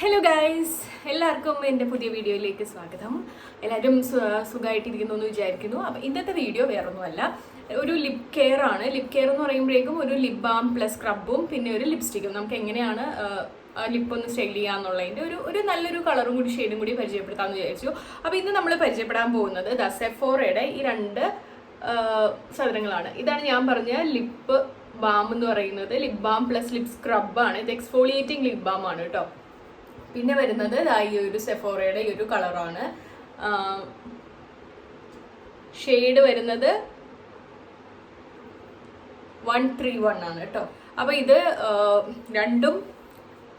Hello guys, എല്ലാവർക്കും എൻ്റെ പുതിയ വീഡിയോയിലേക്ക് സ്വാഗതം. എല്ലാവരും സുഖമായിട്ടിരിക്കുന്നു എന്ന് വിചാരിക്കുന്നു. അപ്പം ഇന്നത്തെ വീഡിയോ വേറൊന്നുമല്ല, ഒരു ലിപ് കെയർ ആണ്. ലിപ് കെയർ എന്ന് പറയുമ്പോഴേക്കും ഒരു ലിപ് ബാം പ്ലസ് സ്ക്രബും പിന്നെ ഒരു ലിപ്സ്റ്റിക്കും. നമുക്ക് എങ്ങനെയാണ് ലിപ്പ് ഒന്ന് സ്റ്റൈൽ ചെയ്യാന്നുള്ളതിൻ്റെ ഒരു നല്ലൊരു കളറും കൂടി ഷെയ്ഡും കൂടി പരിചയപ്പെടുത്താമെന്ന് വിചാരിച്ചു. അപ്പോൾ ഇന്ന് നമ്മൾ പരിചയപ്പെടാൻ പോകുന്നത് സെഫോറയുടെ ഈ രണ്ട് സാധനങ്ങളാണ്. ഇതാണ് ഞാൻ പറഞ്ഞ ലിപ്പ് ബാം എന്ന് പറയുന്നത്. ലിപ് ബാം പ്ലസ് ലിപ് സ്ക്രബാണ്. ഇത് എക്സ്ഫോളിയേറ്റിംഗ് ലിപ് ബാം ആണ് കേട്ടോ. പിന്നെ വരുന്നത് ഈ ഒരു സെഫോറയുടെ ഈ ഒരു കളറാണ്. ഷെയ്ഡ് വരുന്നത് 131 ആണ് കേട്ടോ. അപ്പോൾ ഇത് രണ്ടും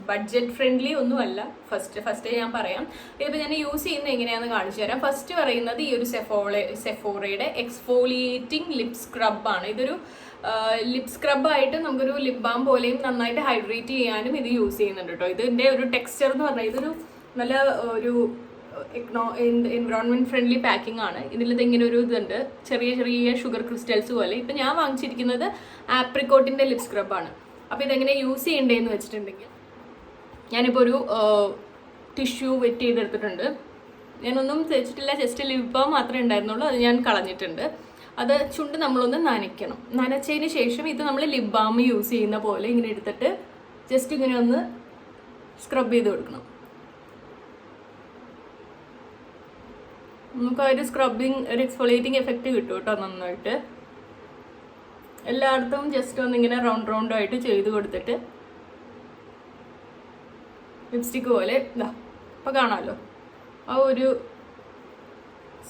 ബഡ്ജറ്റ് ഫ്രണ്ട്ലി ഒന്നുമല്ല. ഫസ്റ്റ് ഞാൻ പറയാം. ഇതിപ്പോൾ ഞാൻ യൂസ് ചെയ്യുന്നത് എങ്ങനെയാണെന്ന് കാണിച്ചു തരാം. ഫസ്റ്റ് പറയുന്നത് ഈ ഒരു സെഫോറയുടെ എക്സ്ഫോളിയേറ്റിംഗ് ലിപ് സ്ക്രബാണ്. ഇതൊരു ലിപ് സ്ക്രബായിട്ട് നമുക്കൊരു ലിപ് ബാം പോലെയും നന്നായിട്ട് ഹൈഡ്രേറ്റ് ചെയ്യാനും ഇത് യൂസ് ചെയ്യുന്നുണ്ട് കേട്ടോ. ഇതിൻ്റെ ഒരു ടെക്സ്ചർ എന്ന് പറഞ്ഞാൽ ഇതൊരു നല്ല ഒരു എൻവിറോൺമെൻറ്റ് ഫ്രണ്ട്ലി പാക്കിംഗ് ആണ്. ഇതിലിത് ഇങ്ങനെ ഒരു ഇതുണ്ട്, ചെറിയ ചെറിയ ഷുഗർ ക്രിസ്റ്റൽസ് പോലെ. ഇപ്പം ഞാൻ വാങ്ങിച്ചിരിക്കുന്നത് ആപ്രിക്കോട്ടിൻ്റെ ലിപ് സ്ക്രബാണ്. അപ്പോൾ ഇതെങ്ങനെ യൂസ് ചെയ്യേണ്ടതെന്ന് വെച്ചിട്ടുണ്ടെങ്കിൽ, ഞാനിപ്പോൾ ഒരു ടിഷ്യൂ വെറ്റ് ചെയ്തെടുത്തിട്ടുണ്ട്. ഞാനൊന്നും തേച്ചിട്ടില്ല, ജസ്റ്റ് ലിപ് ബാം മാത്രമേ ഉണ്ടായിരുന്നുള്ളൂ. അത് ഞാൻ കളഞ്ഞിട്ടുണ്ട്. അത് ചുണ്ട് നമ്മളൊന്ന് നനയ്ക്കണം. നനച്ചതിന് ശേഷം ഇത് നമ്മൾ ലിപ് ബാം യൂസ് ചെയ്യുന്ന പോലെ ഇങ്ങനെ എടുത്തിട്ട് ജസ്റ്റ് ഇങ്ങനെ ഒന്ന് സ്ക്രബ് ചെയ്ത് കൊടുക്കണം. നമുക്ക് ആ ഒരു സ്ക്രബിങ്, ഒരു എക്സ്ഫോളിയേറ്റിംഗ് എഫക്റ്റ് കിട്ടും കേട്ടോ നന്നായിട്ട്. എല്ലായിടത്തും ജസ്റ്റ് ഒന്നിങ്ങനെ റൗണ്ടായിട്ട് ചെയ്ത് കൊടുത്തിട്ട് ലിപ്സ്റ്റിക്ക് പോലെ ഇതാ അപ്പോൾ കാണാമല്ലോ, ആ ഒരു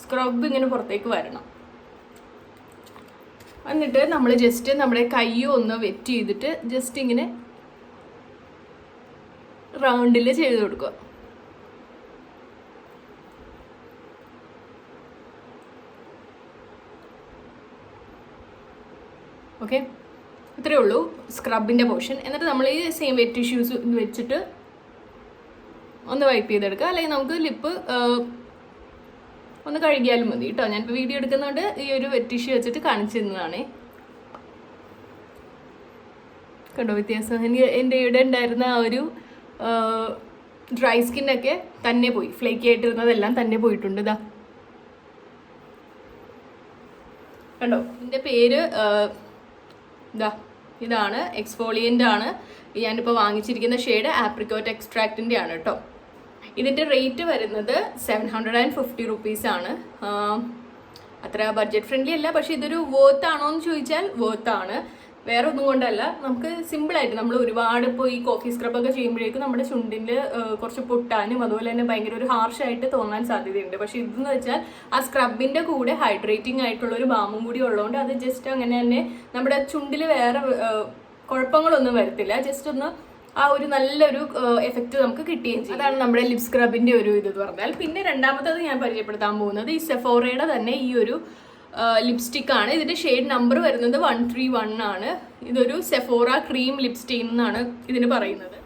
സ്ക്രബ് ഇങ്ങനെ പുറത്തേക്ക് വരണം. എന്നിട്ട് നമ്മൾ ജസ്റ്റ് നമ്മുടെ കയ്യും ഒന്ന് വെറ്റ് ചെയ്തിട്ട് ജസ്റ്റ് ഇങ്ങനെ റൗണ്ടിൽ ചെയ്ത് കൊടുക്കുക. ഓക്കെ, ഇത്രയേ ഉള്ളൂ സ്ക്രബിൻ്റെ പോർഷൻ. എന്നിട്ട് നമ്മൾ ഈ സെയിം വെറ്റ് ടിഷ്യൂസ് വെച്ചിട്ട് ഒന്ന് വൈപ്പ് ചെയ്തെടുക്കുക. അല്ലെങ്കിൽ നമുക്ക് ലിപ്പ് ഒന്ന് കഴുകിയാലും മതി കേട്ടോ. ഞാനിപ്പോൾ വീഡിയോ എടുക്കുന്നതുകൊണ്ട് ഈ ഒരു വെറ്റ് ടിഷ്യൂ വെച്ചിട്ട് കാണിച്ചു തന്നതാണേ. കണ്ടോ വ്യത്യാസം? എൻ്റെ ഇവിടെ ഉണ്ടായിരുന്ന ആ ഒരു ഡ്രൈ സ്കിന്നൊക്കെ തന്നെ പോയി, ഫ്ലേക്കി ആയിട്ടിരുന്നതെല്ലാം തന്നെ പോയിട്ടുണ്ട്. കണ്ടോ, ഇതിൻ്റെ പേര് ഇതാണ്, എക്സ്ഫോളിയൻ്റ് ആണ്. ഞാനിപ്പോൾ വാങ്ങിച്ചിരിക്കുന്ന ഷെയ്ഡ് ആപ്രിക്കോട്ട് എക്സ്ട്രാക്റ്റിൻ്റെ ആണ് കേട്ടോ. ഇതിൻ്റെ റേറ്റ് വരുന്നത് 750 റുപ്പീസാണ്. അത്ര ബഡ്ജറ്റ് ഫ്രണ്ട്ലി അല്ല, പക്ഷേ ഇതൊരു വർത്ത് ആണോ എന്ന് ചോദിച്ചാൽ വർത്താണ്. വേറെ ഒന്നും കൊണ്ടല്ല, നമുക്ക് സിമ്പിളായിട്ട് നമ്മൾ ഒരുപാട് ഇപ്പോൾ ഈ കോഫി സ്ക്രബൊക്കെ ചെയ്യുമ്പോഴേക്കും നമ്മുടെ ചുണ്ടിൽ കുറച്ച് പൊട്ടാനും അതുപോലെ തന്നെ ഭയങ്കര ഒരു ഹാർഷായിട്ട് തോന്നാൻ സാധ്യതയുണ്ട്. പക്ഷേ ഇതെന്ന് വെച്ചാൽ ആ സ്ക്രബിൻ്റെ കൂടെ ഹൈഡ്രേറ്റിംഗ് ആയിട്ടുള്ളൊരു ബാമും കൂടി ഉള്ളതുകൊണ്ട് അത് ജസ്റ്റ് അങ്ങനെ തന്നെ നമ്മുടെ ചുണ്ടിൽ വേറെ കുഴപ്പങ്ങളൊന്നും വരത്തില്ല. ജസ്റ്റ് ഒന്ന് ആ ഒരു നല്ലൊരു എഫക്റ്റ് നമുക്ക് കിട്ടുകയും ചെയ്യും. അതാണ് നമ്മുടെ ലിപ് സ്ക്രബിൻ്റെ ഒരു ഇത് പറഞ്ഞാൽ. പിന്നെ രണ്ടാമത്തത് ഞാൻ പരിചയപ്പെടുത്താൻ പോകുന്നത് ഈ സെഫോറയുടെ തന്നെ ഈ ഒരു ലിപ്സ്റ്റിക്കാണ്. ഇതിൻ്റെ ഷെയ്ഡ് നമ്പർ വരുന്നത് 131 ആണ്. ഇതൊരു സെഫോറ ക്രീം ലിപ്സ്റ്റെയിൻ എന്നാണ് ഇതിന് പറയുന്നത്.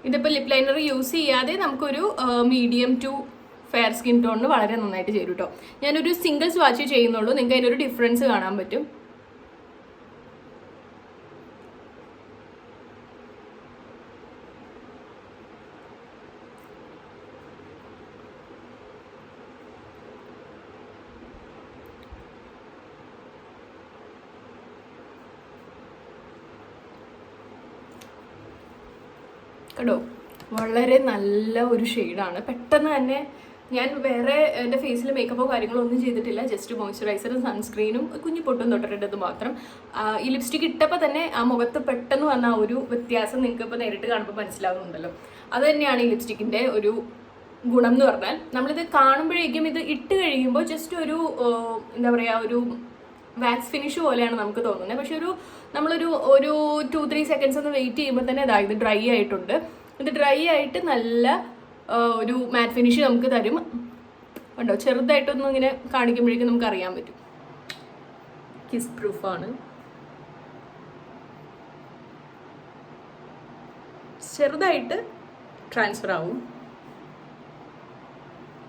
ഇതിപ്പോൾ ലിപ് ലൈനർ യൂസ് ചെയ്യാതെ നമുക്കൊരു മീഡിയം ടു ഫെയർ സ്കിൻ ടോണിന് വളരെ നന്നായിട്ട് ചേരും കേട്ടോ. ഞാനൊരു സിംഗിൾ സ്വാച്ച് ചെയ്യുന്നുള്ളൂ, നിങ്ങൾക്ക് അതിനൊരു ഡിഫറൻസ് കാണാൻ പറ്റും. കേട്ടോ, വളരെ നല്ല ഒരു ഷെയ്ഡാണ്. പെട്ടെന്ന് തന്നെ ഞാൻ വേറെ എൻ്റെ ഫേസിൽ മേക്കപ്പോ കാര്യങ്ങളോ ഒന്നും ചെയ്തിട്ടില്ല. ജസ്റ്റ് മോയ്സ്ചറൈസറും സൺസ്ക്രീനും കുഞ്ഞു പൊട്ടും തൊട്ടിട്ടത് മാത്രം. ഈ ലിപ്സ്റ്റിക്ക് ഇട്ടപ്പോൾ തന്നെ ആ മുഖത്ത് പെട്ടെന്ന് വന്ന ആ ഒരു വ്യത്യാസം നിങ്ങൾക്ക് ഇപ്പോൾ നേരിട്ട് കാണുമ്പോൾ മനസ്സിലാവുന്നുണ്ടല്ലോ. അത് തന്നെയാണ് ഈ ലിപ്സ്റ്റിക്കിൻ്റെ ഒരു ഗുണം എന്ന് പറഞ്ഞാൽ. നമ്മളിത് കാണുമ്പോഴേക്കും ഇത് ഇട്ട് കഴിയുമ്പോൾ ജസ്റ്റ് ഒരു എന്താ പറയുക, ഒരു വാക്സ് ഫിനിഷ് പോലെയാണ് നമുക്ക് തോന്നുന്നത്. പക്ഷെ നമ്മളൊരു 2-3 സെക്കൻഡ്സ് ഒന്ന് വെയിറ്റ് ചെയ്യുമ്പോൾ തന്നെ ഇത് ഡ്രൈ ആയിട്ടുണ്ട്. ഇത് ഡ്രൈ ആയിട്ട് നല്ല ഒരു മാറ്റ് ഫിനിഷ് നമുക്ക് തരും. കണ്ടോ, ചെറുതായിട്ടൊന്നും ഇങ്ങനെ കാണിക്കുമ്പോഴേക്കും നമുക്ക് അറിയാൻ പറ്റും. കിസ് പ്രൂഫാണ്. ചെറുതായിട്ട് ട്രാൻസ്ഫർ ആവും.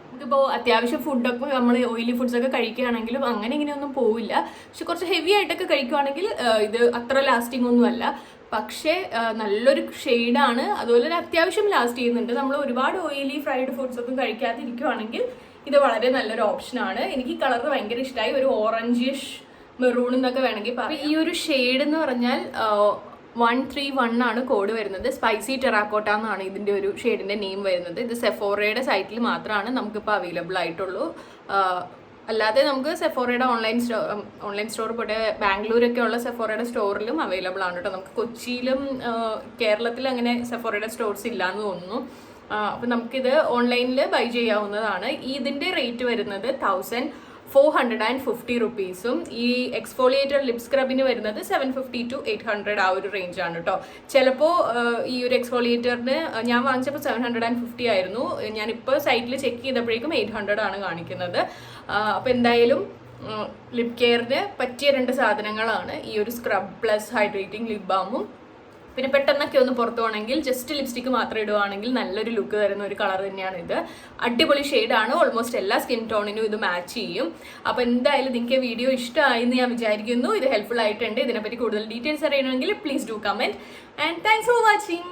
നമുക്കിപ്പോൾ അത്യാവശ്യം ഫുഡൊക്കെ നമ്മൾ ഓയിലി ഫുഡ്സൊക്കെ കഴിക്കുകയാണെങ്കിലും അങ്ങനെ ഇങ്ങനെയൊന്നും പോവില്ല. പക്ഷെ കുറച്ച് ഹെവി ആയിട്ടൊക്കെ കഴിക്കുകയാണെങ്കിൽ ഇത് അത്ര ലാസ്റ്റിംഗ് ഒന്നുമല്ല. പക്ഷേ നല്ലൊരു ഷെയ്ഡാണ്. അതുപോലെ തന്നെ അത്യാവശ്യം ലാസ്റ്റ് ചെയ്യുന്നുണ്ട്. നമ്മൾ ഒരുപാട് ഓയിലി ഫ്രൈഡ് ഫുഡ്സ് ഒന്നും കഴിക്കാതിരിക്കുവാണെങ്കിൽ ഇത് വളരെ നല്ലൊരു ഓപ്ഷനാണ്. എനിക്ക് കളർ ഭയങ്കര ഇഷ്ടമായി. ഒരു ഓറഞ്ചിഷ് മെറൂൺ എന്നൊക്കെ വേണമെങ്കിൽ പറയാം. ഈ ഒരു ഷെയ്ഡ് എന്ന് പറഞ്ഞാൽ 131 ആണ് കോഡ് വരുന്നത്. സ്പൈസി ടെറാക്കോട്ട എന്നാണ് ഇതിൻ്റെ ഒരു ഷെയ്ഡിൻ്റെ നെയിം വരുന്നത്. ഇത് സെഫോറയുടെ സൈറ്റിൽ മാത്രമാണ് നമുക്കിപ്പോൾ അവൈലബിൾ ആയിട്ടുള്ളൂ. അല്ലാതെ നമുക്ക് സെഫോറയുടെ ഓൺലൈൻ സ്റ്റോർ പോട്ടെ ബാംഗ്ലൂരൊക്കെ ഉള്ള സെഫോറയുടെ സ്റ്റോറിലും അവൈലബിൾ ആണ് കേട്ടോ. നമുക്ക് കൊച്ചിയിലും കേരളത്തിലും അങ്ങനെ സെഫോറയുടെ സ്റ്റോർസ് ഇല്ലയെന്ന് തോന്നുന്നു. അപ്പം നമുക്കിത് ഓൺലൈനിൽ ബൈ ചെയ്യാവുന്നതാണ്. ഇതിൻ്റെ റേറ്റ് വരുന്നത് 1450 റുപ്പീസും ഈ എക്സ്ഫോളിയേറ്റർ ലിപ് സ്ക്രബിന് വരുന്നത് 750 to 800 ആ ഒരു റേഞ്ചാണ് കേട്ടോ. ചിലപ്പോൾ ഈ ഒരു എക്സ്ഫോളിയേറ്ററിന് ഞാൻ വാങ്ങിച്ചപ്പോൾ 750 ആയിരുന്നു. ഞാനിപ്പോൾ സൈറ്റിൽ ചെക്ക് ചെയ്തപ്പോഴേക്കും 800 ആണ് കാണിക്കുന്നത്. അപ്പോൾ എന്തായാലും ലിപ് കെയറിന് പറ്റിയ 2 സാധനങ്ങളാണ് ഈ ഒരു സ്ക്രബ് പ്ലസ് ഹൈഡ്രേറ്റിംഗ് ലിപ് ബാമും. പിന്നെ പെട്ടെന്നൊക്കെ ഒന്ന് പുറത്തു പോകണമെങ്കിൽ ജസ്റ്റ് ലിപ്സ്റ്റിക്ക് മാത്രം ഇടുവാണെങ്കിൽ നല്ലൊരു ലുക്ക് തരുന്ന ഒരു കളർ തന്നെയാണ് ഇത്. അടിപൊളി ഷെയ്ഡാണ്. ഓൾമോസ്റ്റ് എല്ലാ സ്കിൻ ടോണിനും ഇത് മാച്ച് ചെയ്യും. അപ്പോൾ എന്തായാലും നിങ്ങൾക്ക് വീഡിയോ ഇഷ്ടമായി എന്ന് ഞാൻ വിചാരിക്കുന്നു. ഇത് ഹെൽപ്ഫുൾ ആയിട്ടുണ്ട്. ഇതിനെപ്പറ്റി കൂടുതൽ ഡീറ്റെയിൽസ് അറിയണമെങ്കിൽ please do comment. And thanks for watching.